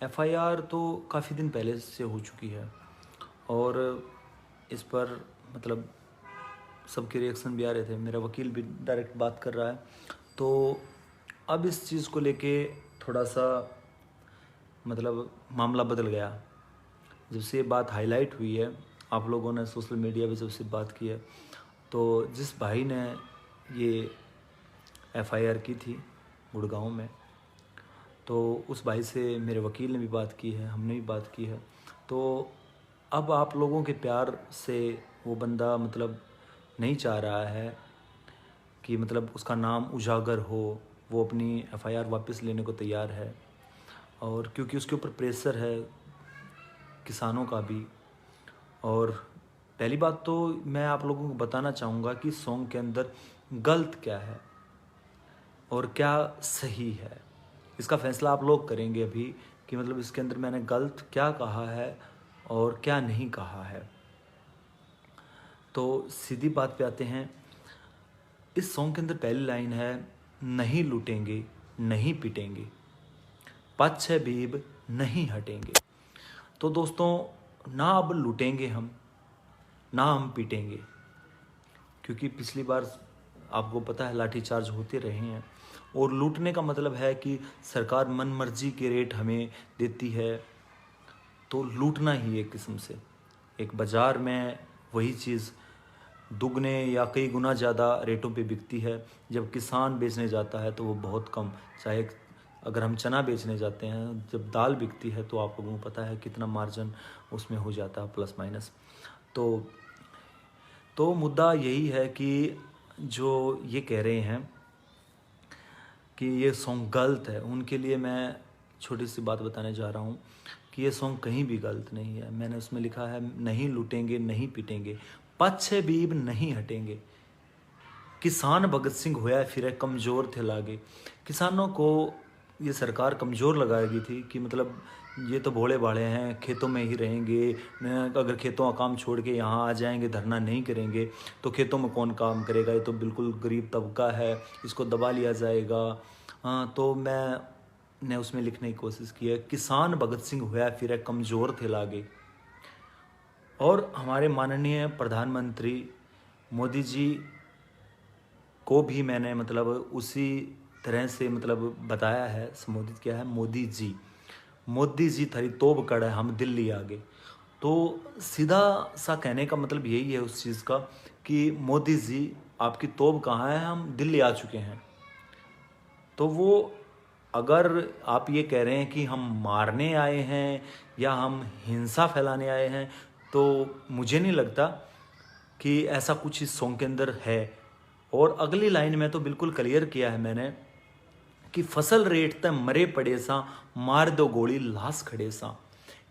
FIR तो काफ़ी दिन पहले से हो चुकी है और इस पर मतलब सबके रिएक्शन भी आ रहे थे। मेरा वकील भी डायरेक्ट बात कर रहा है। तो अब इस चीज़ को लेके थोड़ा सा मतलब मामला बदल गया। जब से ये बात हाईलाइट हुई है, आप लोगों ने सोशल मीडिया पे जब से बात की है, तो जिस भाई ने ये एफआईआर की थी गुड़गांव में, तो उस भाई से मेरे वकील ने भी बात की है, हमने भी बात की है। तो अब आप लोगों के प्यार से वो बंदा मतलब नहीं चाह रहा है कि मतलब उसका नाम उजागर हो, वो अपनी एफआईआर वापस लेने को तैयार है। और क्योंकि उसके ऊपर प्रेशर है किसानों का भी। और पहली बात तो मैं आप लोगों को बताना चाहूँगा कि सॉन्ग के अंदर गलत क्या है और क्या सही है, इसका फैसला आप लोग करेंगे अभी कि मतलब इसके अंदर मैंने गलत क्या कहा है और क्या नहीं कहा है। तो सीधी बात पे आते हैं। इस सॉन्ग के अंदर पहली लाइन है, नहीं लूटेंगे नहीं पिटेंगे, पाछे बीब नहीं हटेंगे। तो दोस्तों, ना अब लूटेंगे हम, ना हम पिटेंगे, क्योंकि पिछली बार आपको पता है लाठीचार्ज होते रहे हैं। और लूटने का मतलब है कि सरकार मन मर्जी के रेट हमें देती है, तो लूटना ही एक किस्म से। एक बाज़ार में वही चीज़ दुगने या कई गुना ज़्यादा रेटों पे बिकती है, जब किसान बेचने जाता है तो वो बहुत कम। चाहे अगर हम चना बेचने जाते हैं, जब दाल बिकती है तो आप लोगों को पता है कितना मार्जिन उसमें हो जाता है, प्लस माइनस। तो मुद्दा यही है कि जो ये कह रहे हैं कि ये सॉन्ग गलत है, उनके लिए मैं छोटी सी बात बताने जा रहा हूँ कि ये सॉन्ग कहीं भी गलत नहीं है। मैंने उसमें लिखा है, नहीं लूटेंगे नहीं पीटेंगे, पाछे बीब नहीं हटेंगे। किसान भगत सिंह होया फिरे कमज़ोर थे लागे। किसानों को ये सरकार कमज़ोर लगाएगी थी कि मतलब ये तो भोले भाले हैं, खेतों में ही रहेंगे, अगर खेतों का काम छोड़ के यहाँ आ जाएंगे, धरना नहीं करेंगे तो खेतों में कौन काम करेगा, ये तो बिल्कुल गरीब तबका है, इसको दबा लिया जाएगा। हाँ, तो मैंने उसमें लिखने की कोशिश की है, किसान भगत सिंह होया फिरे कमज़ोर थे लागे। और हमारे माननीय प्रधानमंत्री मोदी जी को भी मैंने मतलब उसी तरह से मतलब बताया है, संबोधित किया है, मोदी जी थारी तोब कड़ है, हम दिल्ली आगे। तो सीधा सा कहने का मतलब यही है उस चीज़ का कि मोदी जी आपकी तोब कहाँ है, हम दिल्ली आ चुके हैं। तो वो अगर आप ये कह रहे हैं कि हम मारने आए हैं या हम हिंसा फैलाने आए हैं, तो मुझे नहीं लगता कि ऐसा कुछ इस सॉन्ग के अंदर है। और अगली लाइन में तो बिल्कुल क्लियर किया है मैंने कि फसल रेट ते मरे पड़े सा, मार दो गोली लाश खड़े सा।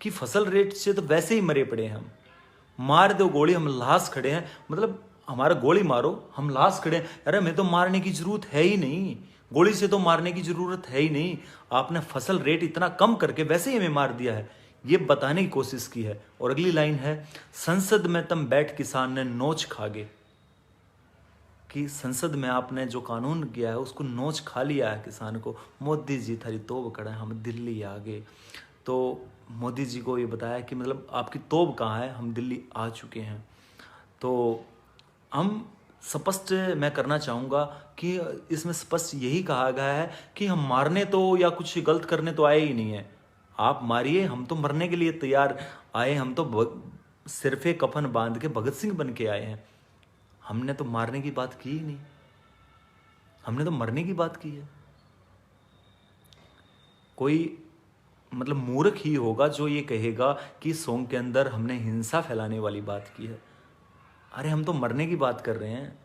कि फसल रेट से तो वैसे ही मरे पड़े हैं हम, मार दो गोली हम लाश खड़े हैं, मतलब हमारा गोली मारो हम लाश खड़े हैं। अरे हमें तो मारने की जरूरत है ही नहीं, गोली से तो मारने की जरूरत है ही नहीं, आपने फसल रेट इतना कम करके वैसे ही हमें मार दिया है, ये बताने की कोशिश की है। और अगली लाइन है, संसद में तम बैठ किसान ने नोच खागे। कि संसद में आपने जो कानून किया है उसको नोच खा लिया है किसान को, मोदी जी थारी तोब कड़ा है, हम दिल्ली आ गए। तो मोदी जी को ये बताया कि मतलब आपकी तोब कहाँ है, हम दिल्ली आ चुके हैं। तो हम स्पष्ट मैं करना चाहूँगा कि इसमें स्पष्ट यही कहा गया है कि हम मारने तो या कुछ गलत करने तो आए ही नहीं है। आप मारिए, हम तो मरने के लिए तैयार आए, हम तो सिर्फ कफन बांध के भगत सिंह बन के आए हैं। हमने तो मारने की बात की ही नहीं, हमने तो मरने की बात की है। कोई मतलब मूर्ख ही होगा जो ये कहेगा कि सॉन्ग के अंदर हमने हिंसा फैलाने वाली बात की है। अरे हम तो मरने की बात कर रहे हैं,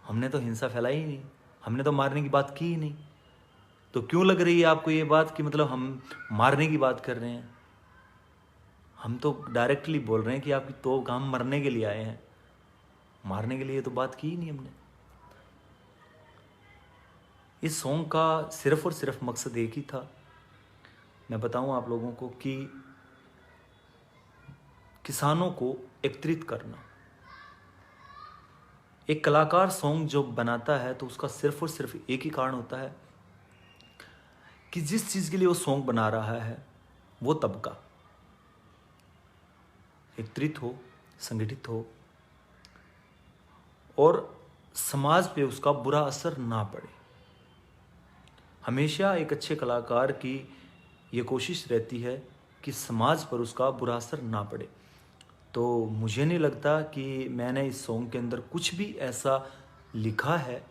हमने तो हिंसा फैलाई ही नहीं, हमने तो मारने की बात की ही नहीं। तो क्यों लग रही है आपको ये बात कि मतलब हम मारने की बात कर रहे हैं? हम तो डायरेक्टली बोल रहे हैं कि आपकी तो हम मरने के लिए आए हैं, मारने के लिए तो बात की ही नहीं हमने। इस सॉन्ग का सिर्फ और सिर्फ मकसद एक ही था, मैं बताऊं आप लोगों को, कि किसानों को एकत्रित करना। एक कलाकार सॉन्ग जो बनाता है तो उसका सिर्फ और सिर्फ एक ही कारण होता है कि जिस चीज़ के लिए वो सॉन्ग बना रहा है वो तबका एकत्रित हो, संगठित हो और समाज पे उसका बुरा असर ना पड़े। हमेशा एक अच्छे कलाकार की ये कोशिश रहती है कि समाज पर उसका बुरा असर ना पड़े। तो मुझे नहीं लगता कि मैंने इस सॉन्ग के अंदर कुछ भी ऐसा लिखा है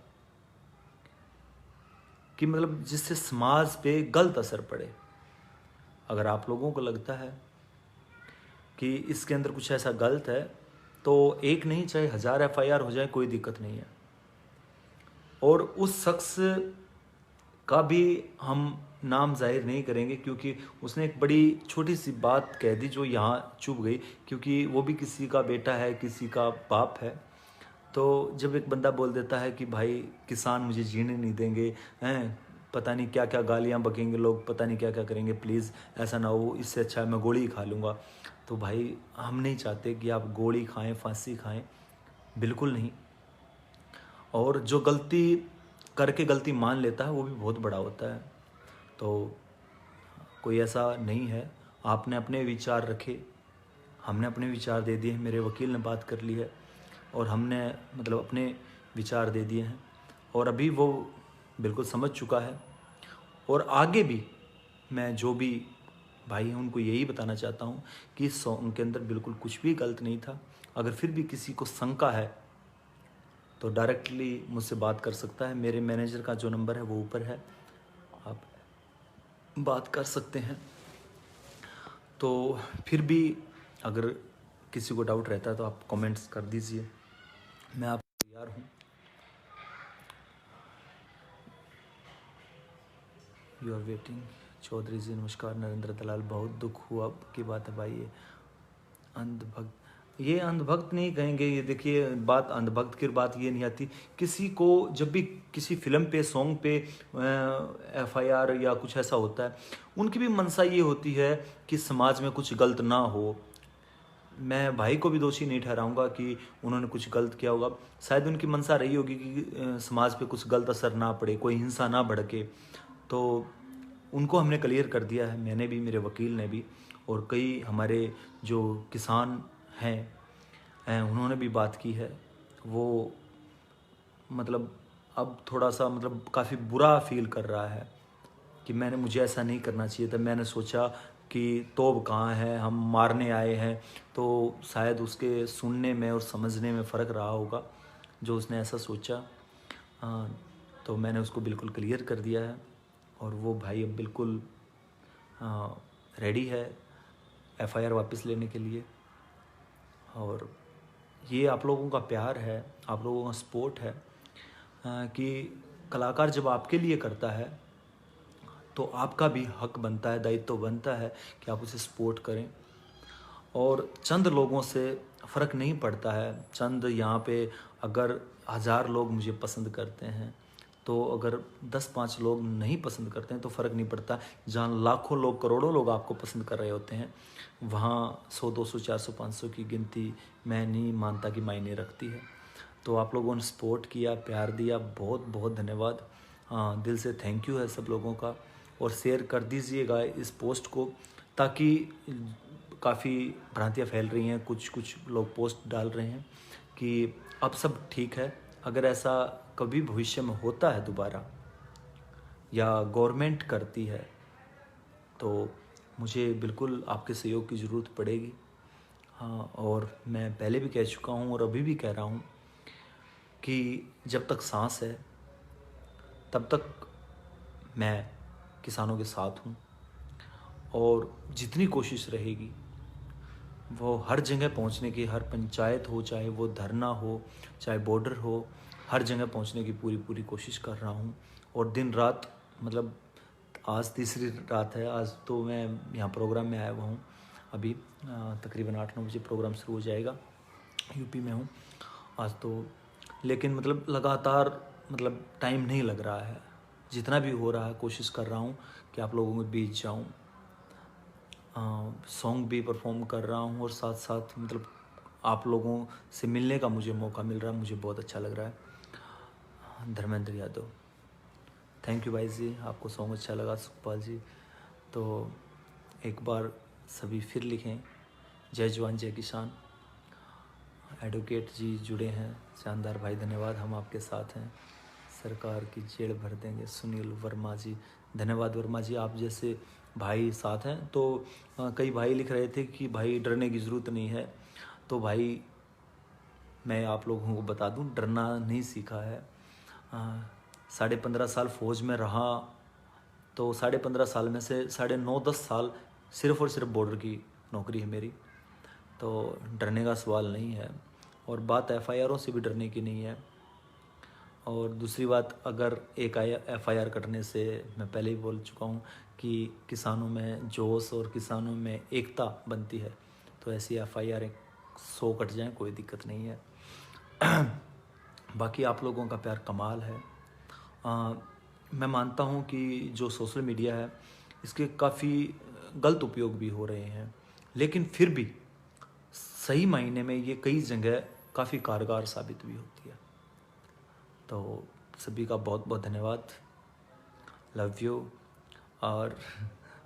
कि मतलब जिससे समाज पे गलत असर पड़े। अगर आप लोगों को लगता है कि इसके अंदर कुछ ऐसा गलत है तो एक नहीं चाहे 1000 FIR हो जाए, कोई दिक्कत नहीं है। और उस शख्स का भी हम नाम जाहिर नहीं करेंगे क्योंकि उसने एक बड़ी छोटी सी बात कह दी जो यहाँ चुभ गई, क्योंकि वो भी किसी का बेटा है, किसी का बाप है। तो जब एक बंदा बोल देता है कि भाई किसान मुझे जीने नहीं देंगे, हैं पता नहीं क्या क्या गालियाँ बकेंगे लोग, पता नहीं क्या क्या करेंगे, प्लीज़ ऐसा ना हो, इससे अच्छा है मैं गोली खा लूँगा। तो भाई हम नहीं चाहते कि आप गोली खाएं, फांसी खाएं, बिल्कुल नहीं। और जो गलती करके गलती मान लेता है वो भी बहुत बड़ा होता है। तो कोई ऐसा नहीं है। आपने अपने विचार रखे, हमने अपने विचार दे दिए हैं, मेरे वकील ने बात कर ली है और हमने मतलब अपने विचार दे दिए हैं और अभी वो बिल्कुल समझ चुका है। और आगे भी मैं जो भी भाई हैं उनको यही बताना चाहता हूँ कि इस सॉन्ग के अंदर बिल्कुल कुछ भी गलत नहीं था। अगर फिर भी किसी को शंका है तो डायरेक्टली मुझसे बात कर सकता है। मेरे मैनेजर का जो नंबर है वो ऊपर है, आप बात कर सकते हैं। तो फिर भी अगर किसी को डाउट रहता है तो आप कमेंट्स कर दीजिए, मैं आप तैयार हूँ। यू आर वेटिंग चौधरी जी, नमस्कार। नरेंद्र दलाल, बहुत दुख हुआ की बात है भाई। ये अंधभक्त नहीं कहेंगे, ये देखिए बात अंधभक्त की बात ये नहीं आती। किसी को जब भी किसी फिल्म पे, सॉन्ग पे FIR या कुछ ऐसा होता है, उनकी भी मंशा ये होती है कि समाज में कुछ गलत ना हो। मैं भाई को भी दोषी नहीं ठहराऊंगा कि उन्होंने कुछ गलत किया होगा, शायद उनकी मंशा रही होगी कि समाज पे कुछ गलत असर ना पड़े, कोई हिंसा ना भड़के। तो उनको हमने क्लियर कर दिया है, मैंने भी, मेरे वकील ने भी, और कई हमारे जो किसान हैं उन्होंने भी बात की है। वो मतलब अब थोड़ा सा मतलब काफ़ी बुरा फील कर रहा है कि मुझे ऐसा नहीं करना चाहिए था। मैंने सोचा कि तोब कहाँ है, हम मारने आए हैं। तो शायद उसके सुनने में और समझने में फ़र्क रहा होगा जो उसने ऐसा सोचा। तो मैंने उसको बिल्कुल क्लियर कर दिया है और वो भाई अब बिल्कुल रेडी है FIR वापस लेने के लिए। और ये आप लोगों का प्यार है, आप लोगों का सपोर्ट है कि कलाकार जब आपके लिए करता है तो आपका भी हक बनता है, दायित्व बनता है कि आप उसे सपोर्ट करें। और चंद लोगों से फ़र्क नहीं पड़ता है। चंद यहाँ पे अगर 1000 लोग मुझे पसंद करते हैं तो अगर 10-5 लोग नहीं पसंद करते हैं तो फ़र्क नहीं पड़ता। जहाँ लाखों लोग, करोड़ों लोग आपको पसंद कर रहे होते हैं, वहाँ 100, 200, 400, 500 की गिनती मैं नहीं मानता कि मायने रखती है। तो आप लोगों ने सपोर्ट किया, प्यार दिया, बहुत बहुत धन्यवाद। दिल से थैंक यू है सब लोगों का। और शेयर कर दीजिएगा इस पोस्ट को, ताकि काफ़ी भ्रांतियाँ फैल रही हैं, कुछ लोग पोस्ट डाल रहे हैं कि अब सब ठीक है। अगर ऐसा कभी भविष्य में होता है दोबारा या गवर्नमेंट करती है तो मुझे बिल्कुल आपके सहयोग की ज़रूरत पड़ेगी। हाँ, और मैं पहले भी कह चुका हूँ और अभी भी कह रहा हूँ कि जब तक सांस है तब तक मैं किसानों के साथ हूँ। और जितनी कोशिश रहेगी वो हर जगह पहुँचने की, हर पंचायत हो, चाहे वो धरना हो, चाहे बॉर्डर हो, हर जगह पहुँचने की पूरी कोशिश कर रहा हूँ। और दिन रात, मतलब आज तीसरी रात है, आज तो मैं यहाँ प्रोग्राम में आया हुआ हूँ। अभी तकरीबन 8-9 बजे प्रोग्राम शुरू हो जाएगा। यूपी में हूँ आज तो, लेकिन मतलब लगातार मतलब टाइम नहीं लग रहा है। जितना भी हो रहा है कोशिश कर रहा हूँ कि आप लोगों के बीच जाऊँ, सॉन्ग भी परफॉर्म कर रहा हूँ और साथ साथ मतलब आप लोगों से मिलने का मुझे मौका मिल रहा है, मुझे बहुत अच्छा लग रहा है। धर्मेंद्र यादव। थैंक यू भाई जी, आपको सॉन्ग अच्छा लगा सुखपाल जी। तो एक बार सभी फिर लिखें, जय जवान जय किसान। एडवोकेट जी जुड़े हैं, शानदार भाई, धन्यवाद, हम आपके साथ हैं, सरकार की जेड़ भर देंगे। सुनील वर्मा जी, धन्यवाद वर्मा जी, आप जैसे भाई साथ हैं। तो कई भाई लिख रहे थे कि भाई डरने की ज़रूरत नहीं है। तो भाई मैं आप लोगों को बता दूं, डरना नहीं सीखा है। 15.5 साल फौज में रहा, तो 15.5 साल में से 9.5-10 साल सिर्फ़ और सिर्फ बॉर्डर की नौकरी है मेरी। तो डरने का सवाल नहीं है, और बात एफआईआरों से भी डरने की नहीं है। और दूसरी बात, अगर एक एफआईआर कटने से, मैं पहले ही बोल चुका हूँ कि किसानों में जोश और किसानों में एकता बनती है, तो ऐसी एफआईआर 100 कट जाएँ, कोई दिक्कत नहीं है। बाकी आप लोगों का प्यार कमाल है। मैं मानता हूँ कि जो सोशल मीडिया है, इसके काफ़ी गलत उपयोग भी हो रहे हैं, लेकिन फिर भी सही मायने में ये कई जगह काफ़ी कारगर साबित भी होती है। तो सभी का बहुत बहुत धन्यवाद, लव यू। और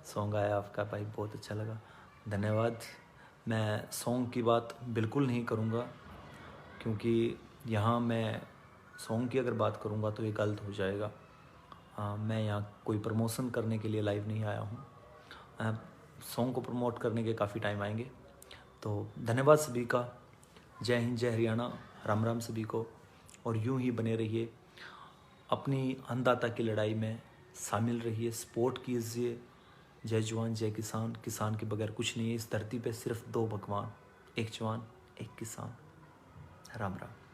सॉन्ग आया आपका भाई, बहुत अच्छा लगा, धन्यवाद। मैं सॉन्ग की बात बिल्कुल नहीं करूँगा, क्योंकि यहाँ मैं सॉन्ग की अगर बात करूँगा तो ये गलत हो जाएगा। मैं यहाँ कोई प्रमोशन करने के लिए लाइव नहीं आया हूँ। सॉन्ग को प्रमोट करने के काफ़ी टाइम आएंगे। तो धन्यवाद सभी का, जय हिंद जय हरियाणा, राम राम सभी को। और यूं ही बने रहिए, अपनी अन्नदाता की लड़ाई में शामिल रहिए, सपोर्ट कीजिए। जय जवान जय किसान, किसान के बगैर कुछ नहीं है इस धरती पे, सिर्फ 2 भगवान, एक जवान एक किसान। राम राम।